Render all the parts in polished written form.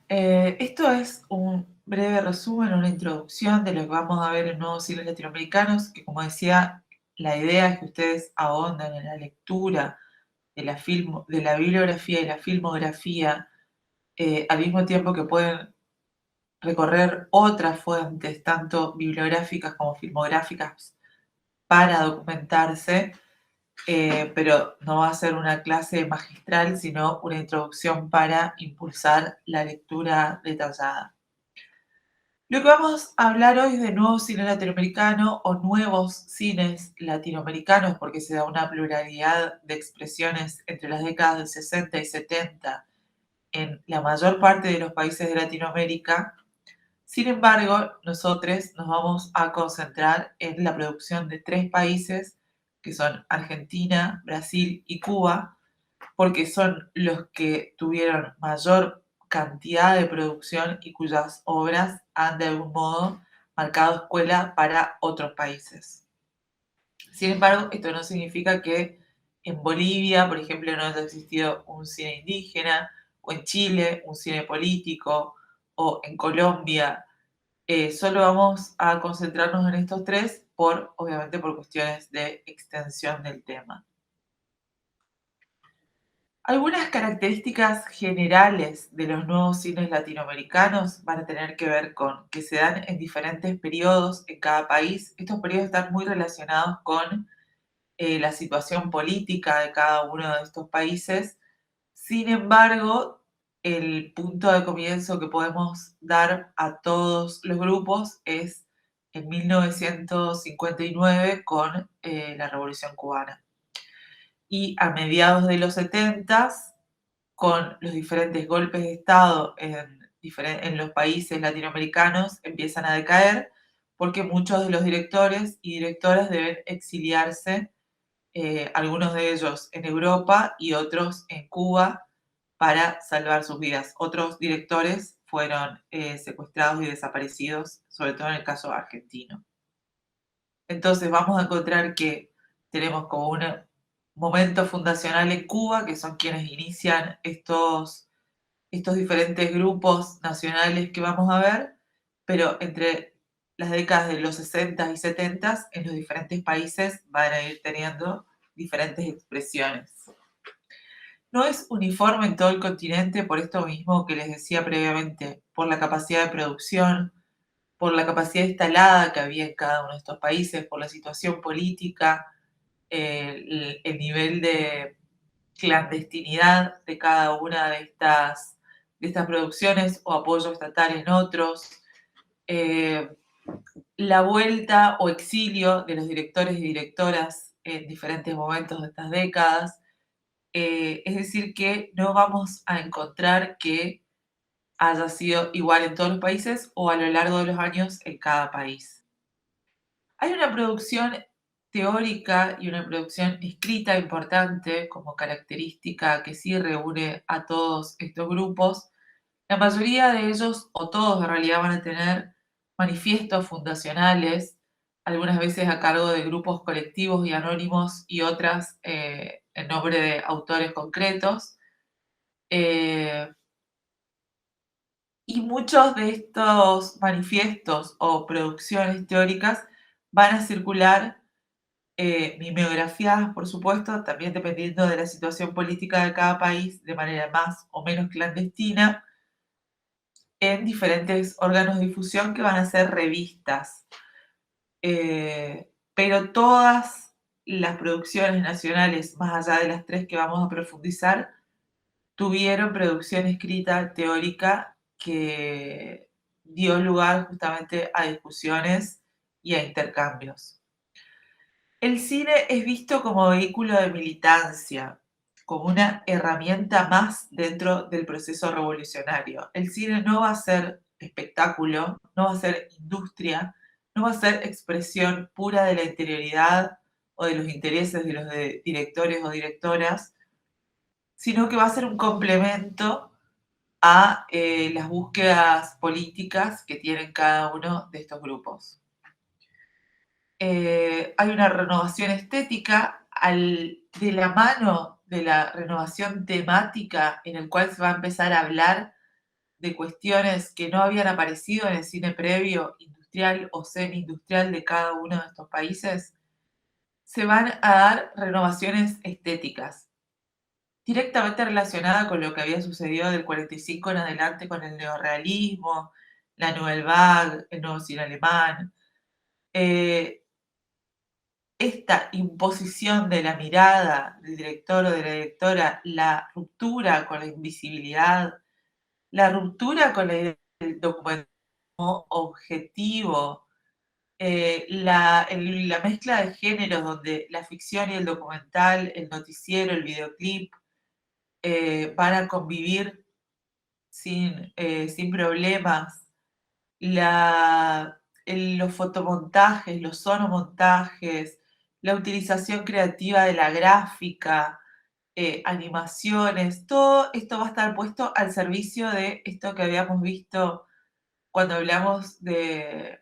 Esto es un breve resumen, una introducción de lo que vamos a ver en Nuevos Cines Latinoamericanos, que como decía, la idea es que ustedes ahondan en la lectura de la bibliografía y la filmografía, al mismo tiempo que pueden recorrer otras fuentes, tanto bibliográficas como filmográficas, para documentarse, pero no va a ser una clase magistral, sino una introducción para impulsar la lectura detallada. Lo que vamos a hablar hoy es de nuevo cine latinoamericano o nuevos cines latinoamericanos, porque se da una pluralidad de expresiones entre las décadas del 60 y 70 en la mayor parte de los países de Latinoamérica. Sin embargo, nosotros nos vamos a concentrar en la producción de tres países, que son Argentina, Brasil y Cuba, porque son los que tuvieron mayor cantidad de producción y cuyas obras han de algún modo marcado escuela para otros países. Sin embargo, esto no significa que en Bolivia, por ejemplo, no haya existido un cine indígena, o en Chile un cine político, o en Colombia. Solo vamos a concentrarnos en estos tres, obviamente por cuestiones de extensión del tema. Algunas características generales de los nuevos cines latinoamericanos van a tener que ver con que se dan en diferentes periodos en cada país. Estos periodos están muy relacionados con la situación política de cada uno de estos países. Sin embargo, el punto de comienzo que podemos dar a todos los grupos es en 1959 con la Revolución Cubana. Y a mediados de los 70, con los diferentes golpes de Estado en los países latinoamericanos, empiezan a decaer porque muchos de los directores y directoras deben exiliarse, algunos de ellos en Europa y otros en Cuba, para salvar sus vidas. Otros directores fueron secuestrados y desaparecidos, sobre todo en el caso argentino. Entonces vamos a encontrar que tenemos como un momento fundacional en Cuba, que son quienes inician estos diferentes grupos nacionales que vamos a ver, pero entre las décadas de los 60 y 70 en los diferentes países van a ir teniendo diferentes expresiones. No es uniforme en todo el continente por esto mismo que les decía previamente, por la capacidad de producción, por la capacidad instalada que había en cada uno de estos países, por la situación política, el nivel de clandestinidad de cada una de estas producciones o apoyo estatal en otros, eh, la vuelta o exilio de los directores y directoras en diferentes momentos de estas décadas. Es decir, que no vamos a encontrar que haya sido igual en todos los países o a lo largo de los años en cada país. Hay una producción teórica y una producción escrita importante como característica que sí reúne a todos estos grupos. La mayoría de ellos, o todos en realidad, van a tener manifiestos fundacionales, algunas veces a cargo de grupos colectivos y anónimos y otras en nombre de autores concretos. Eh, y muchos de estos manifiestos o producciones teóricas van a circular mimeografiadas, por supuesto, también dependiendo de la situación política de cada país, de manera más o menos clandestina, en diferentes órganos de difusión que van a ser revistas. Pero todas las producciones nacionales, más allá de las tres que vamos a profundizar, tuvieron producción escrita teórica que dio lugar justamente a discusiones y a intercambios. El cine es visto como vehículo de militancia, como una herramienta más dentro del proceso revolucionario. El cine no va a ser espectáculo, no va a ser industria, no va a ser expresión pura de la interioridad o de los intereses de los directores o directoras, sino que va a ser un complemento a las búsquedas políticas que tienen cada uno de estos grupos. Hay una renovación estética de la mano de la renovación temática, en el cual se va a empezar a hablar de cuestiones que no habían aparecido en el cine previo, industrial o semi-industrial de cada uno de estos países, se van a dar renovaciones estéticas, directamente relacionada con lo que había sucedido del 45 en adelante con el neorrealismo, la Nouvelle Vague, el nuevo cine alemán. Eh, Esta imposición de la mirada del director o de la directora, la ruptura con la invisibilidad, la ruptura con la idea del documentalismo objetivo, la mezcla de géneros donde la ficción y el documental, el noticiero, el videoclip, van a convivir sin problemas. Los fotomontajes, los sonomontajes, la utilización creativa de la gráfica, animaciones, todo esto va a estar puesto al servicio de esto que habíamos visto cuando hablamos de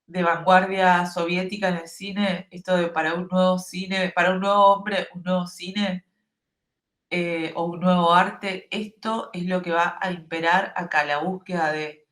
vanguardia soviética en el cine, esto de para un nuevo cine, para un nuevo hombre, un nuevo cine, o un nuevo arte, esto es lo que va a imperar acá, la búsqueda de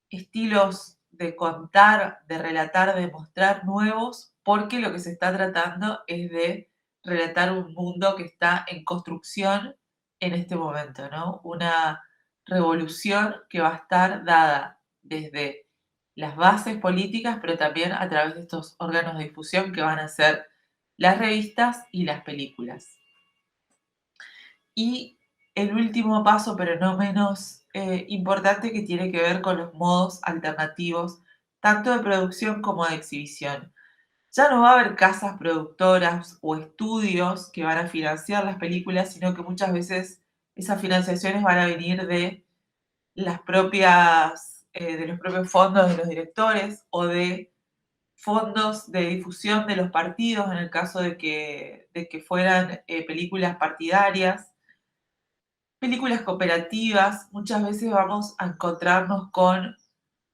estilos de contar, de relatar, de mostrar nuevos, porque lo que se está tratando es de relatar un mundo que está en construcción en este momento, ¿no? Una revolución que va a estar dada desde las bases políticas, pero también a través de estos órganos de difusión que van a ser las revistas y las películas. Y el último paso, pero no menos importante, que tiene que ver con los modos alternativos, tanto de producción como de exhibición. Ya no va a haber casas productoras o estudios que van a financiar las películas, sino que muchas veces esas financiaciones van a venir de de los propios fondos de los directores o de fondos de difusión de los partidos, en el caso de que fueran películas partidarias. Películas cooperativas, muchas veces vamos a encontrarnos con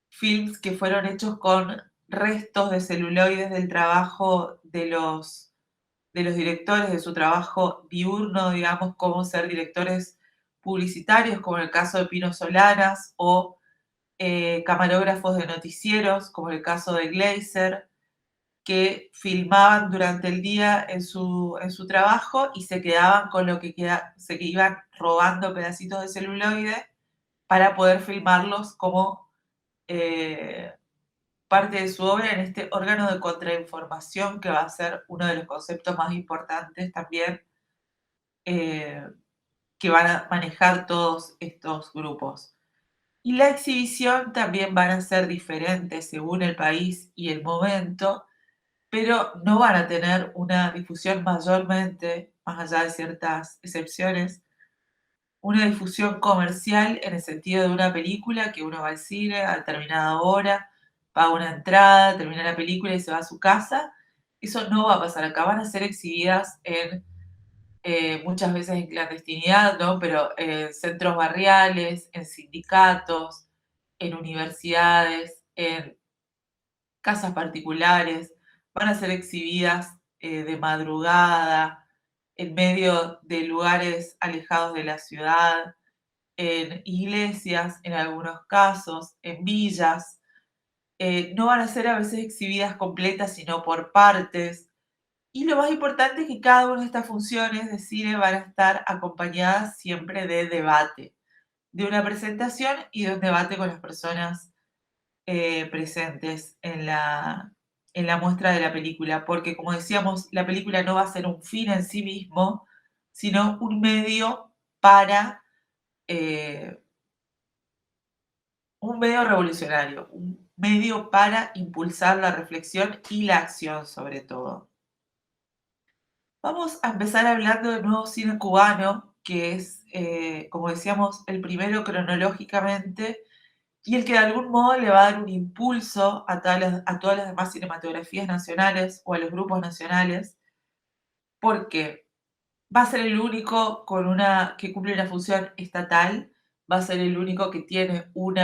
films que fueron hechos con restos de celuloides del trabajo de los directores, de su trabajo diurno, digamos, como ser directores publicitarios, como en el caso de Pino Solanas, o camarógrafos de noticieros, como en el caso de Glazer, que filmaban durante el día en su trabajo y se quedaban con lo que se que iban robando pedacitos de celuloide para poder filmarlos como eh, parte de su obra en este órgano de contrainformación, que va a ser uno de los conceptos más importantes también, eh, que van a manejar todos estos grupos. Y la exhibición también van a ser diferentes según el país y el momento, pero no van a tener una difusión mayormente, más allá de ciertas excepciones, una difusión comercial en el sentido de una película que uno va al cine a determinada hora, paga una entrada, termina la película y se va a su casa. Eso no va a pasar acá, van a ser exhibidas muchas veces en clandestinidad, ¿no? Pero en centros barriales, en sindicatos, en universidades, en casas particulares, van a ser exhibidas de madrugada, en medio de lugares alejados de la ciudad, en iglesias en algunos casos, en villas. No van a ser a veces exhibidas completas, sino por partes. Y lo más importante es que cada una de estas funciones de cine van a estar acompañadas siempre de debate, de una presentación y de un debate con las personas presentes en la muestra de la película, porque como decíamos, la película no va a ser un fin en sí mismo, sino un medio para eh, un medio revolucionario, un medio para impulsar la reflexión y la acción sobre todo. Vamos a empezar hablando del nuevo cine cubano, que es, como decíamos, el primero cronológicamente y el que de algún modo le va a dar un impulso a todas las demás cinematografías nacionales o a los grupos nacionales, porque va a ser el único que cumple una función estatal, va a ser el único que tiene un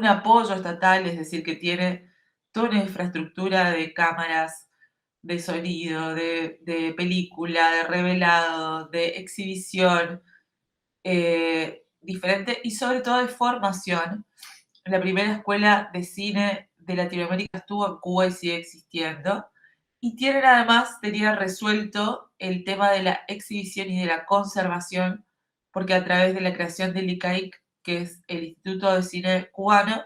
apoyo estatal, es decir, que tiene toda una infraestructura de cámaras, de sonido, de película, de revelado, de exhibición, diferente y sobre todo de formación. La primera escuela de cine de Latinoamérica estuvo en Cuba y sigue existiendo. Y tenían resuelto el tema de la exhibición y de la conservación, porque a través de la creación del ICAIC, que es el Instituto de Cine Cubano,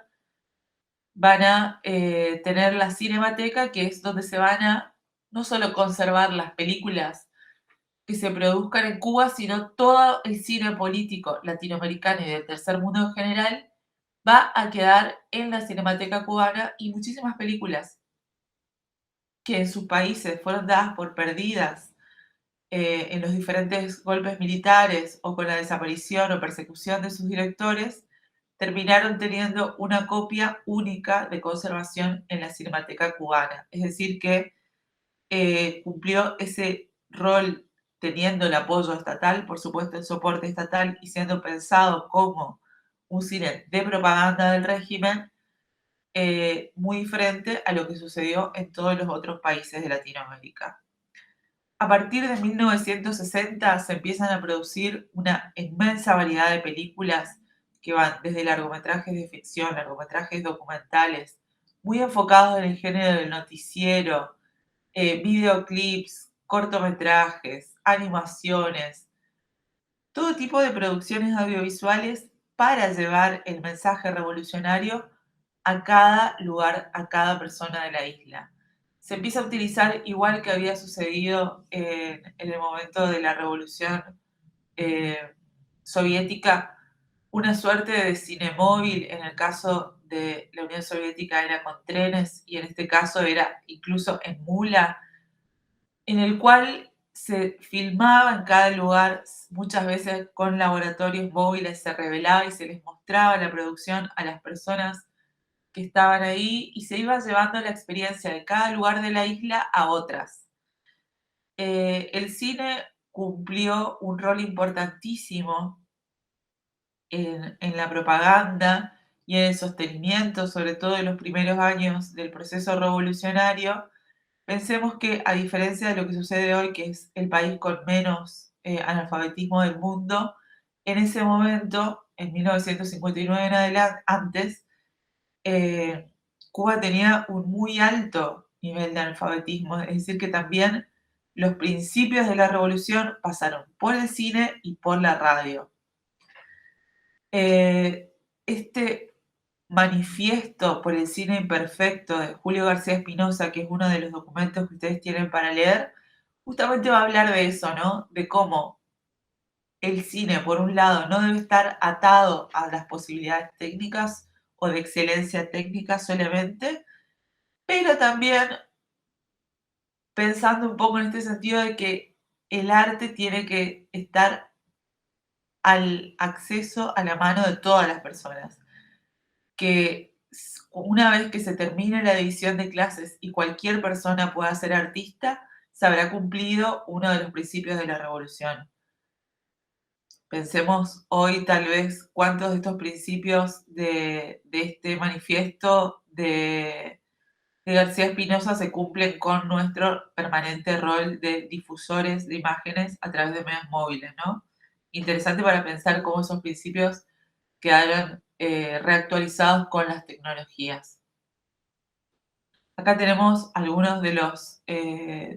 van a tener la Cinemateca, que es donde se van a no solo conservar las películas que se produzcan en Cuba, sino todo el cine político latinoamericano y del tercer mundo en general va a quedar en la Cinemateca Cubana, y muchísimas películas que en sus países fueron dadas por perdidas en los diferentes golpes militares o con la desaparición o persecución de sus directores, terminaron teniendo una copia única de conservación en la Cinemateca Cubana. Es decir, que cumplió ese rol teniendo el apoyo estatal, por supuesto el soporte estatal, y siendo pensado como un cine de propaganda del régimen, muy diferente a lo que sucedió en todos los otros países de Latinoamérica. A partir de 1960 se empiezan a producir una inmensa variedad de películas que van desde largometrajes de ficción, largometrajes documentales, muy enfocados en el género del noticiero, videoclips, cortometrajes, animaciones, todo tipo de producciones audiovisuales para llevar el mensaje revolucionario a cada lugar, a cada persona de la isla. Se empieza a utilizar, igual que había sucedido en el momento de la revolución eh, soviética, una suerte de cine móvil. En el caso de la Unión Soviética era con trenes y en este caso era incluso en mula, en el cual se filmaba en cada lugar, muchas veces con laboratorios móviles, se revelaba y se les mostraba la producción a las personas que estaban ahí y se iba llevando la experiencia de cada lugar de la isla a otras. El cine cumplió un rol importantísimo en la propaganda y en el sostenimiento, sobre todo en los primeros años del proceso revolucionario. Pensemos que, a diferencia de lo que sucede hoy, que es el país con menos analfabetismo del mundo, en ese momento, en 1959 en adelante, antes, eh, Cuba tenía un muy alto nivel de analfabetismo, es decir, que también los principios de la revolución pasaron por el cine y por la radio. Este manifiesto por el cine imperfecto de Julio García Espinosa, que es uno de los documentos que ustedes tienen para leer, justamente va a hablar de eso, ¿no? De cómo el cine, por un lado, no debe estar atado a las posibilidades técnicas o de excelencia técnica solamente, pero también pensando un poco en este sentido de que el arte tiene que estar al acceso, a la mano de todas las personas. Que una vez que se termine la división de clases y cualquier persona pueda ser artista, se habrá cumplido uno de los principios de la revolución. Pensemos hoy tal vez cuántos de estos principios de este manifiesto de García Espinosa se cumplen con nuestro permanente rol de difusores de imágenes a través de medios móviles, ¿no? Interesante para pensar cómo esos principios quedaron reactualizados con las tecnologías. Acá tenemos algunos de los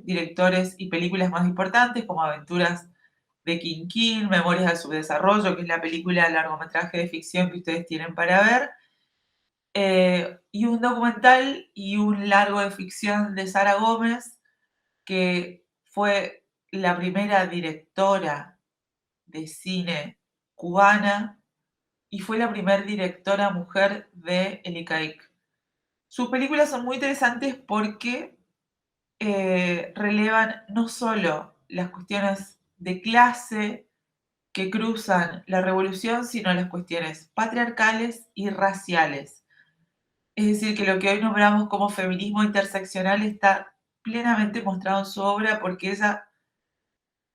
directores y películas más importantes, como Aventuras de Quinquín, Memorias del Subdesarrollo, que es la película largometraje de ficción que ustedes tienen para ver, y un documental y un largo de ficción de Sara Gómez, que fue la primera directora de cine cubana y fue la primera directora mujer de El ICAIC. Sus películas son muy interesantes porque relevan no solo las cuestiones de clase que cruzan la revolución, sino las cuestiones patriarcales y raciales. Es decir, que lo que hoy nombramos como feminismo interseccional está plenamente mostrado en su obra, porque ella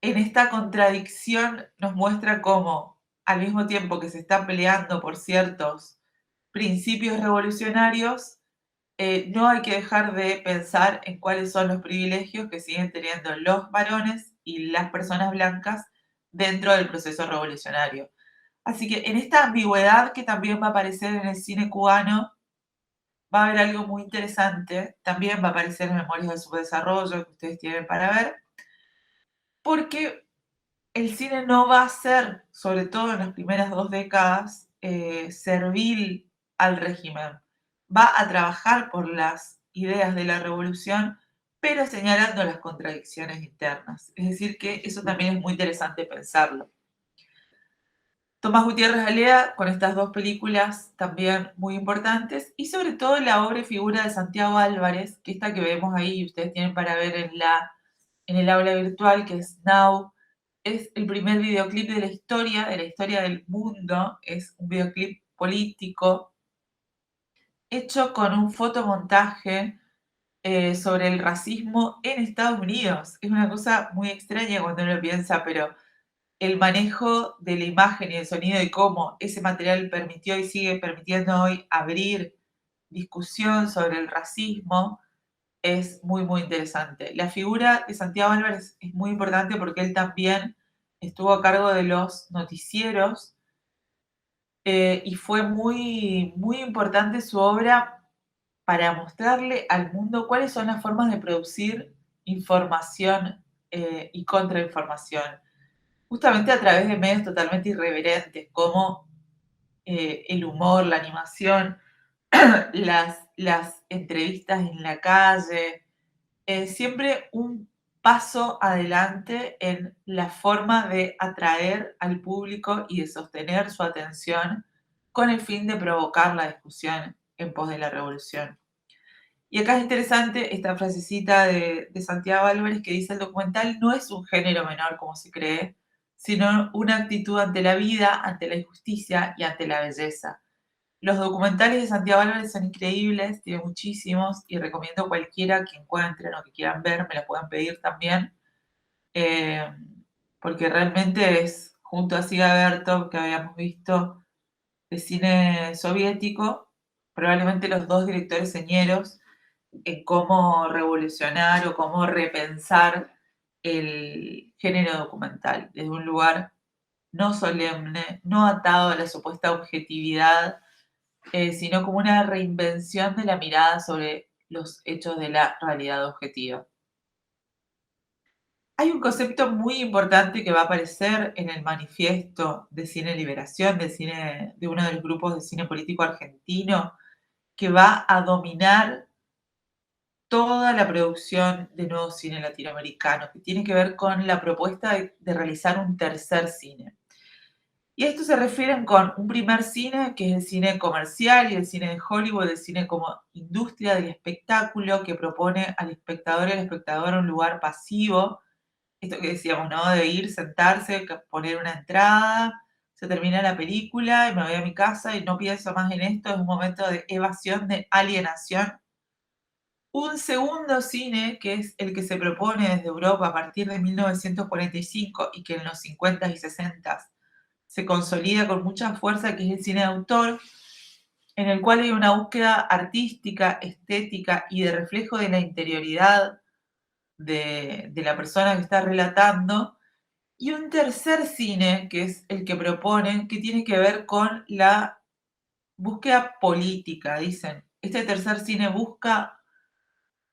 en esta contradicción nos muestra cómo, al mismo tiempo que se está peleando por ciertos principios revolucionarios, no hay que dejar de pensar en cuáles son los privilegios que siguen teniendo los varones y las personas blancas dentro del proceso revolucionario. Así que en esta ambigüedad que también va a aparecer en el cine cubano, va a haber algo muy interesante. También va a aparecer en Memorias del Subdesarrollo, que ustedes tienen para ver, porque el cine no va a ser, sobre todo en las primeras 2 décadas, servil al régimen. Va a trabajar por las ideas de la revolución, pero señalando las contradicciones internas. Es decir, que eso también es muy interesante pensarlo. Tomás Gutiérrez Alea, con estas 2 películas también muy importantes, y sobre todo la obra y figura de Santiago Álvarez, que esta que vemos ahí, ustedes tienen para ver en el aula virtual, que es Now, es el primer videoclip de la historia del mundo, es un videoclip político, hecho con un fotomontaje sobre el racismo en Estados Unidos. Es una cosa muy extraña cuando uno lo piensa, pero el manejo de la imagen y el sonido y cómo ese material permitió y sigue permitiendo hoy abrir discusión sobre el racismo es muy, muy interesante. La figura de Santiago Álvarez es muy importante porque él también estuvo a cargo de los noticieros y fue muy, muy importante su obra para mostrarle al mundo cuáles son las formas de producir información y contrainformación, justamente a través de medios totalmente irreverentes como el humor, la animación, las entrevistas en la calle, siempre un paso adelante en la forma de atraer al público y de sostener su atención con el fin de provocar la discusión en pos de la revolución. Y acá es interesante esta frasecita de Santiago Álvarez que dice: el documental no es un género menor como se cree, sino una actitud ante la vida, ante la injusticia y ante la belleza. Los documentales de Santiago Álvarez son increíbles, tiene muchísimos y recomiendo cualquiera que encuentren o que quieran ver, me los pueden pedir también, eh, porque realmente es, junto a Siga Bertov, que habíamos visto de cine soviético, probablemente los 2 directores señeros en cómo revolucionar o cómo repensar el género documental desde un lugar no solemne, no atado a la supuesta objetividad, sino como una reinvención de la mirada sobre los hechos de la realidad objetiva. Hay un concepto muy importante que va a aparecer en el manifiesto de Cine Liberación, de uno de los grupos de cine político argentino, que va a dominar toda la producción de nuevo cine latinoamericano, que tiene que ver con la propuesta de realizar un tercer cine. Y a esto se refieren con un primer cine, que es el cine comercial y el cine de Hollywood, el cine como industria del espectáculo, que propone al espectador y al espectador un lugar pasivo. Esto que decíamos, ¿no? De ir, sentarse, poner una entrada, se termina la película y me voy a mi casa y no pienso más en esto, es un momento de evasión, de alienación. Un segundo cine, que es el que se propone desde Europa a partir de 1945 y que en los 50 y 60 se consolida con mucha fuerza, que es el cine de autor, en el cual hay una búsqueda artística, estética y de reflejo de la interioridad de la persona que está relatando. Y un tercer cine, que es el que proponen, que tiene que ver con la búsqueda política, dicen. Este tercer cine busca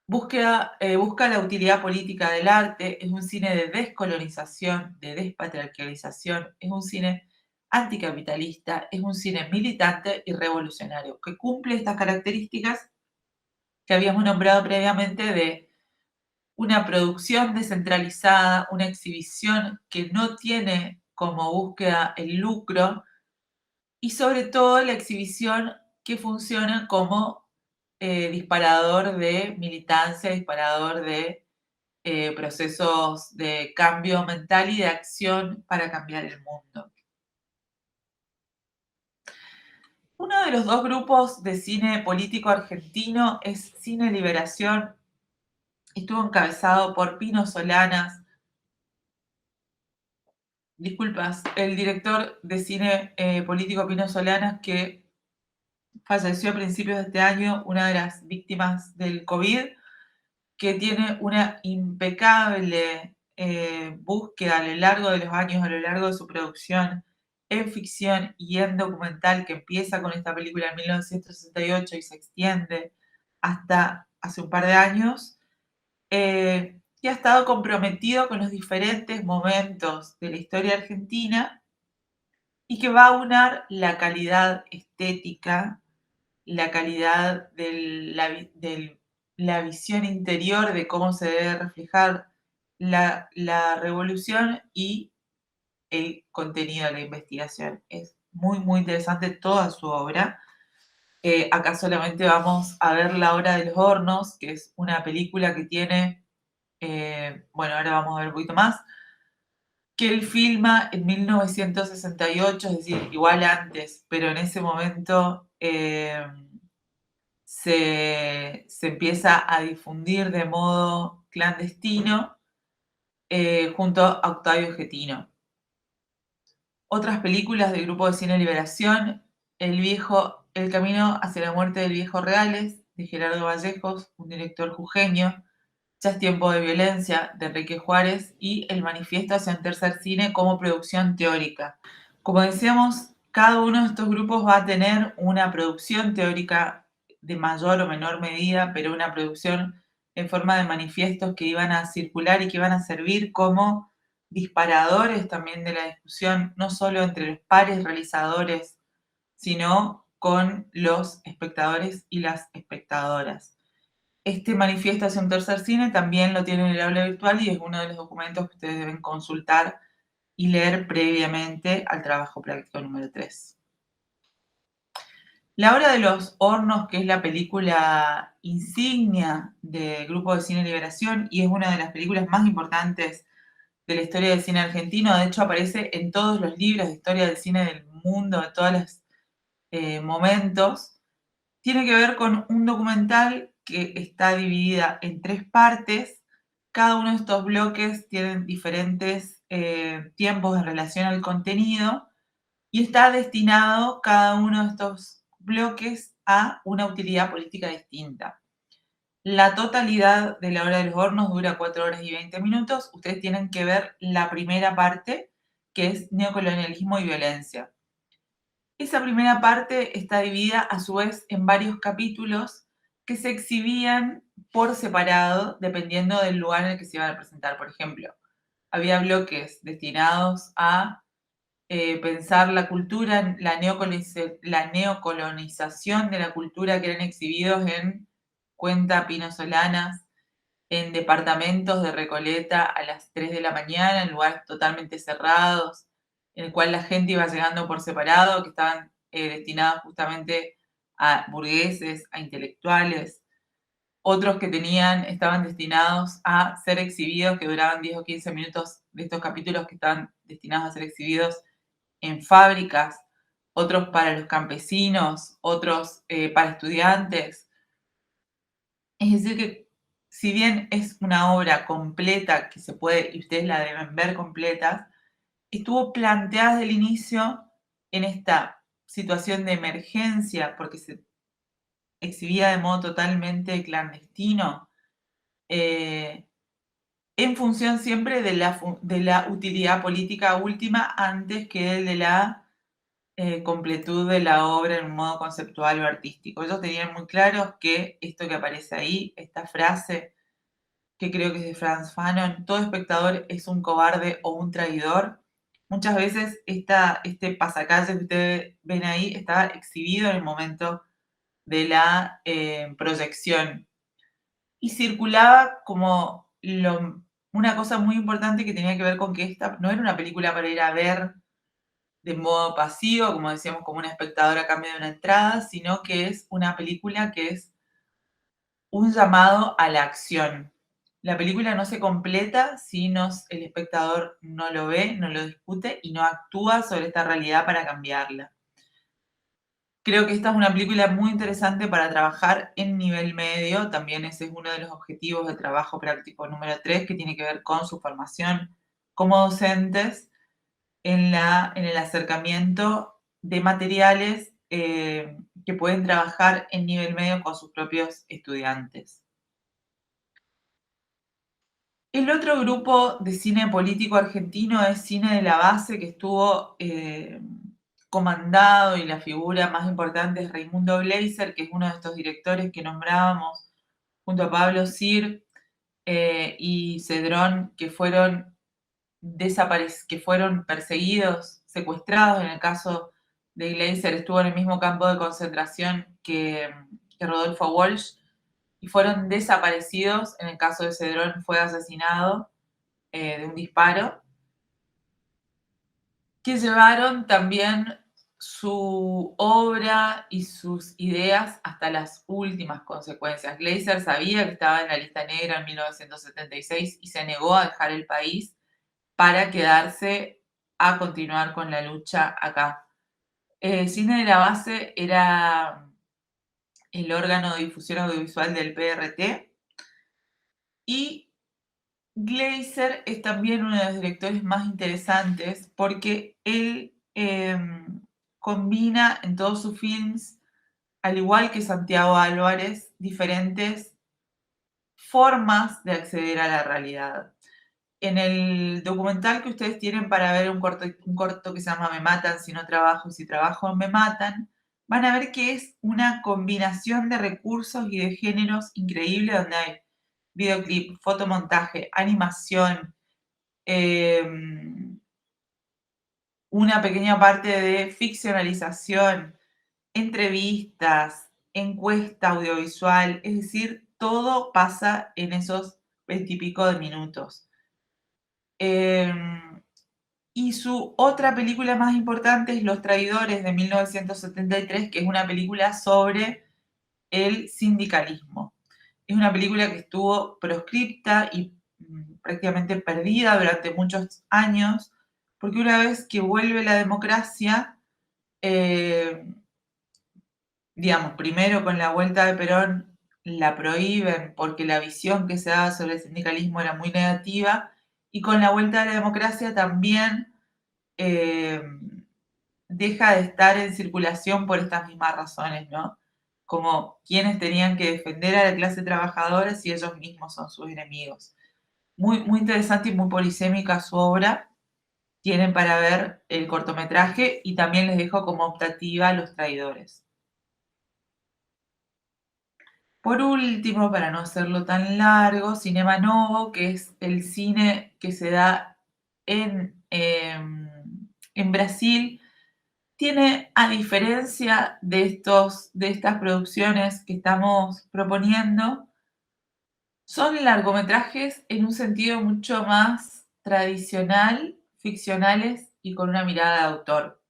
la utilidad política del arte, es un cine de descolonización, de despatriarcalización, es un cine anticapitalista, es un cine militante y revolucionario, que cumple estas características que habíamos nombrado previamente de una producción descentralizada, una exhibición que no tiene como búsqueda el lucro y sobre todo la exhibición que funciona como disparador de militancia, disparador de procesos de cambio mental y de acción para cambiar el mundo. Uno de los 2 grupos de cine político argentino es Cine Liberación. Estuvo encabezado por Pino Solanas. Disculpas, el director de cine político Pino Solanas, que falleció a principios de este año, una de las víctimas del COVID, que tiene una impecable búsqueda a lo largo de los años, a lo largo de su producción en ficción y en documental, que empieza con esta película en 1968 y se extiende hasta hace un par de años, que ha estado comprometido con los diferentes momentos de la historia argentina y que va a unar la calidad estética, la calidad de la visión interior de cómo se debe reflejar la revolución y el contenido de la investigación. Es muy, muy interesante toda su obra. Acá solamente vamos a ver La Hora de los Hornos, que es una película que tiene, bueno, ahora vamos a ver un poquito más, que él filma en 1968, es decir, igual antes, pero en ese momento se empieza a difundir de modo clandestino junto a Octavio Getino. Otras películas del grupo de cine Liberación, El camino hacia la muerte del viejo Reales, de Gerardo Vallejos, un director jujeño, Ya es tiempo de violencia, de Enrique Juárez, y El manifiesto hacia un tercer cine como producción teórica. Como decíamos, cada uno de estos grupos va a tener una producción teórica de mayor o menor medida, pero una producción en forma de manifiestos que iban a circular y que iban a servir como disparadores también de la discusión, no solo entre los pares realizadores, sino con los espectadores y las espectadoras. Este manifiesto hacia un tercer cine también lo tiene en el aula virtual y es uno de los documentos que ustedes deben consultar y leer previamente al trabajo práctico número 3. La Hora de los Hornos, que es la película insignia del Grupo de Cine Liberación y es una de las películas más importantes de la historia del cine argentino, de hecho aparece en todos los libros de historia del cine del mundo, de todos los momentos, tiene que ver con un documental que está dividida en 3 partes. Cada uno de estos bloques tienen diferentes tiempos en relación al contenido y está destinado cada uno de estos bloques a una utilidad política distinta. La totalidad de La Hora de los Hornos dura 4 horas y 20 minutos. Ustedes tienen que ver la primera parte, que es neocolonialismo y violencia. Esa primera parte está dividida a su vez en varios capítulos que se exhibían por separado dependiendo del lugar en el que se iban a presentar. Por ejemplo, había bloques destinados a pensar la cultura, la neocolonización de la cultura que eran exhibidos en Cuenta Pino Solanas, en departamentos de Recoleta a las 3 de la mañana, en lugares totalmente cerrados, en el cual la gente iba llegando por separado, que estaban destinados justamente a burgueses, a intelectuales. Otros que estaban destinados a ser exhibidos, que duraban 10 o 15 minutos de estos capítulos que estaban destinados a ser exhibidos en fábricas, otros para los campesinos, otros para estudiantes. Es decir, que si bien es una obra completa que se puede, y ustedes la deben ver completa, estuvo planteada desde el inicio en esta situación de emergencia, porque se exhibía de modo totalmente clandestino, eh, en función siempre de la utilidad política última antes que de la completud de la obra en un modo conceptual o artístico. Ellos tenían muy claro que esto que aparece ahí, esta frase, que creo que es de Franz Fanon, todo espectador es un cobarde o un traidor. Muchas veces este pasacalle que ustedes ven ahí estaba exhibido en el momento de la proyección y circulaba como una cosa muy importante que tenía que ver con que esta no era una película para ir a ver de modo pasivo, como decíamos, como un espectador a cambio de una entrada, sino que es una película que es un llamado a la acción. La película no se completa si el espectador no lo ve, no lo discute y no actúa sobre esta realidad para cambiarla. Creo que esta es una película muy interesante para trabajar en nivel medio. También ese es uno de los objetivos de trabajo práctico número 3, que tiene que ver con su formación como docentes en el acercamiento de materiales que pueden trabajar en nivel medio con sus propios estudiantes. El otro grupo de cine político argentino es Cine de la Base, que estuvo comandado, y la figura más importante es Raimundo Gleiser, que es uno de estos directores que nombrábamos junto a Pablo Sir y Cedrón, que fueron perseguidos, secuestrados. En el caso de Gleiser estuvo en el mismo campo de concentración que Rodolfo Walsh, y fueron desaparecidos. En el caso de Cedrón fue asesinado de un disparo, que llevaron también su obra y sus ideas hasta las últimas consecuencias. Gleiser sabía que estaba en la lista negra en 1976 y se negó a dejar el país para quedarse a continuar con la lucha acá. Cine de la Base era el órgano de difusión audiovisual del PRT, y Gleiser es también uno de los directores más interesantes porque él combina en todos sus films, al igual que Santiago Álvarez, diferentes formas de acceder a la realidad. En el documental que ustedes tienen para ver, un corto que se llama Me matan si no trabajo, si trabajo me matan, van a ver que es una combinación de recursos y de géneros increíble, donde hay videoclip, fotomontaje, animación, una pequeña parte de ficcionalización, entrevistas, encuesta audiovisual, es decir, todo pasa en esos 20 y pico de minutos. Y su otra película más importante es Los Traidores, de 1973, que es una película sobre el sindicalismo. Es una película que estuvo proscripta y prácticamente perdida durante muchos años, porque una vez que vuelve la democracia, eh, digamos, primero con la vuelta de Perón la prohíben porque la visión que se daba sobre el sindicalismo era muy negativa, y con la vuelta de la democracia también eh, deja de estar en circulación por estas mismas razones, ¿no? Como quienes tenían que defender a la clase trabajadora si ellos mismos son sus enemigos. Muy, muy interesante y muy polisémica su obra. Tienen para ver el cortometraje, y también les dejo como optativa Los Traidores. Por último, para no hacerlo tan largo, Cinema Novo, que es el cine que se da en Brasil. Tiene, a diferencia de estas producciones que estamos proponiendo, son largometrajes en un sentido mucho más tradicional, ficcionales y con una mirada de autor.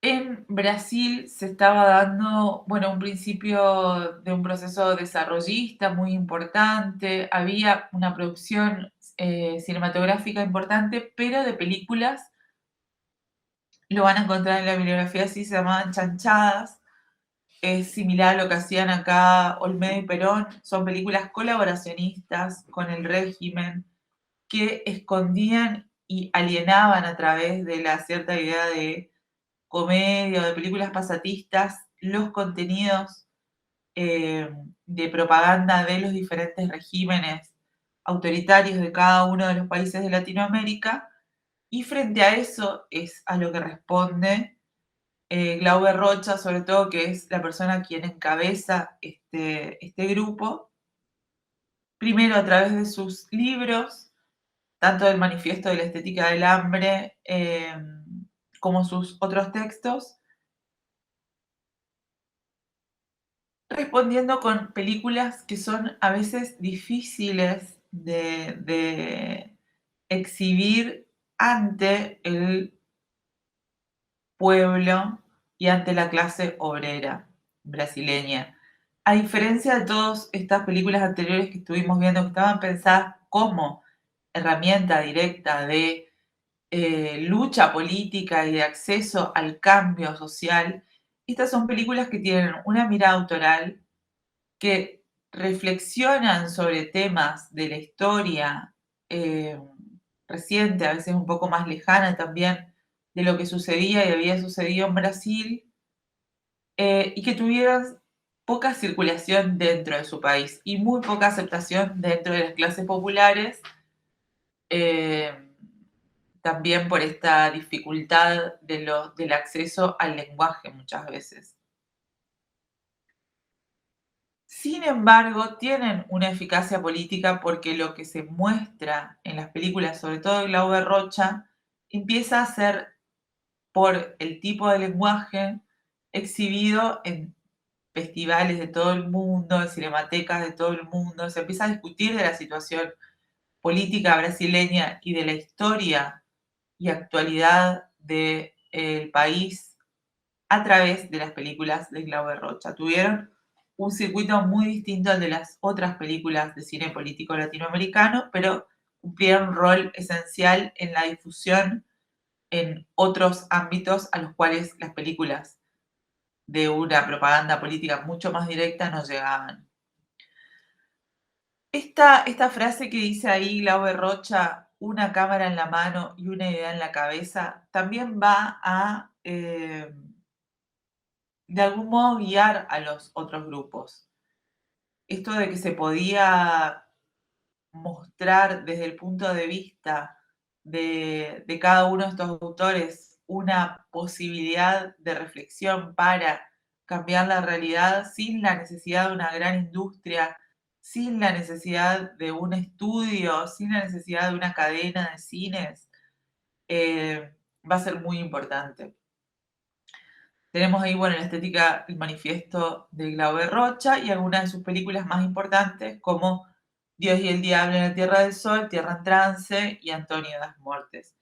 En Brasil se estaba dando, bueno, un principio de un proceso desarrollista muy importante, había una producción cinematográfica importante, pero de películas, lo van a encontrar en la bibliografía, así se llamaban chanchadas. Es similar a lo que hacían acá Olmedo y Perón. Son películas colaboracionistas con el régimen, que escondían y alienaban a través de la cierta idea de comedia o de películas pasatistas los contenidos eh, de propaganda de los diferentes regímenes autoritarios de cada uno de los países de Latinoamérica. Y frente a eso es a lo que responde Glauber Rocha, sobre todo, que es la persona quien encabeza este grupo, primero a través de sus libros, tanto del Manifiesto de la Estética del Hambre como sus otros textos, respondiendo con películas que son a veces difíciles de exhibir ante el pueblo y ante la clase obrera brasileña. A diferencia de todas estas películas anteriores que estuvimos viendo, que estaban pensadas como herramienta directa de lucha política y de acceso al cambio social, estas son películas que tienen una mirada autoral, que reflexionan sobre temas de la historia eh, reciente, a veces un poco más lejana también, de lo que sucedía y había sucedido en Brasil, y que tuvieron poca circulación dentro de su país y muy poca aceptación dentro de las clases populares, eh, también por esta dificultad del acceso al lenguaje muchas veces. Sin embargo, tienen una eficacia política porque lo que se muestra en las películas, sobre todo de Glauber Rocha, empieza a ser por el tipo de lenguaje exhibido en festivales de todo el mundo, en cinematecas de todo el mundo. Se empieza a discutir de la situación política brasileña y de la historia y actualidad del país a través de las películas de Glauber Rocha. Tuvieron un circuito muy distinto al de las otras películas de cine político latinoamericano, pero cumplieron un rol esencial en la difusión en otros ámbitos a los cuales las películas de una propaganda política mucho más directa no llegaban. Esta frase que dice ahí Glauber Rocha, una cámara en la mano y una idea en la cabeza, también va a, de algún modo, guiar a los otros grupos. Esto de que se podía mostrar desde el punto de vista de cada uno de estos autores una posibilidad de reflexión para cambiar la realidad sin la necesidad de una gran industria, sin la necesidad de un estudio, sin la necesidad de una cadena de cines, va a ser muy importante. Tenemos ahí, bueno, la estética, el manifiesto de Glauber Rocha y algunas de sus películas más importantes como Dios y el Diablo en la Tierra del Sol, Tierra en Trance y Antonio de las Muertes.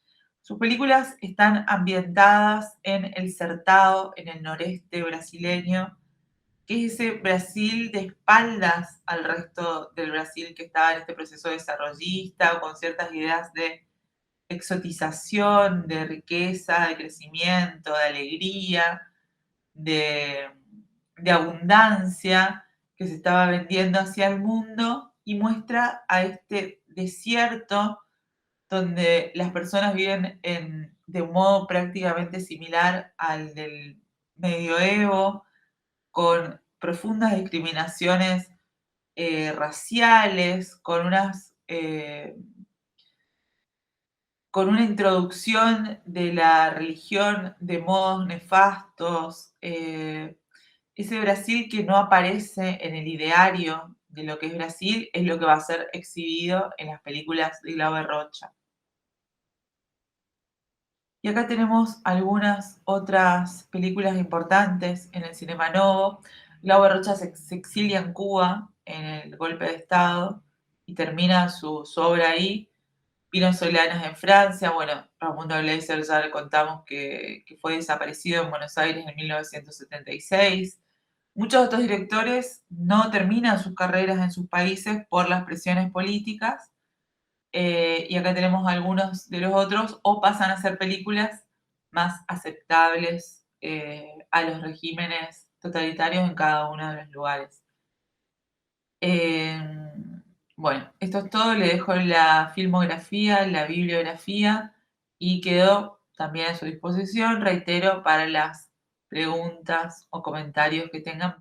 Sus películas están ambientadas en el Sertão, en el noreste brasileño, que es ese Brasil de espaldas al resto del Brasil que estaba en este proceso desarrollista o con ciertas ideas de exotización, de riqueza, de crecimiento, de alegría, de, de abundancia que se estaba vendiendo hacia el mundo y muestra a este desierto donde las personas viven de un modo prácticamente similar al del medioevo, con profundas discriminaciones raciales, con una introducción de la religión de modos nefastos, ese Brasil que no aparece en el ideario de lo que es Brasil es lo que va a ser exhibido en las películas de Glauber Rocha. Y acá tenemos algunas otras películas importantes en el Cinema Novo. Glauber Rocha se exilia en Cuba en el golpe de Estado y termina su obra ahí. Pino Solanas en Francia, bueno, Raimundo Gleiser ya le contamos que fue desaparecido en Buenos Aires en 1976. Muchos de estos directores no terminan sus carreras en sus países por las presiones políticas, y acá tenemos algunos de los otros, o pasan a ser películas más aceptables a los regímenes totalitarios en cada uno de los lugares. Eh, bueno, esto es todo, le dejo la filmografía, la bibliografía y quedo también a su disposición, reitero, para las preguntas o comentarios que tengan.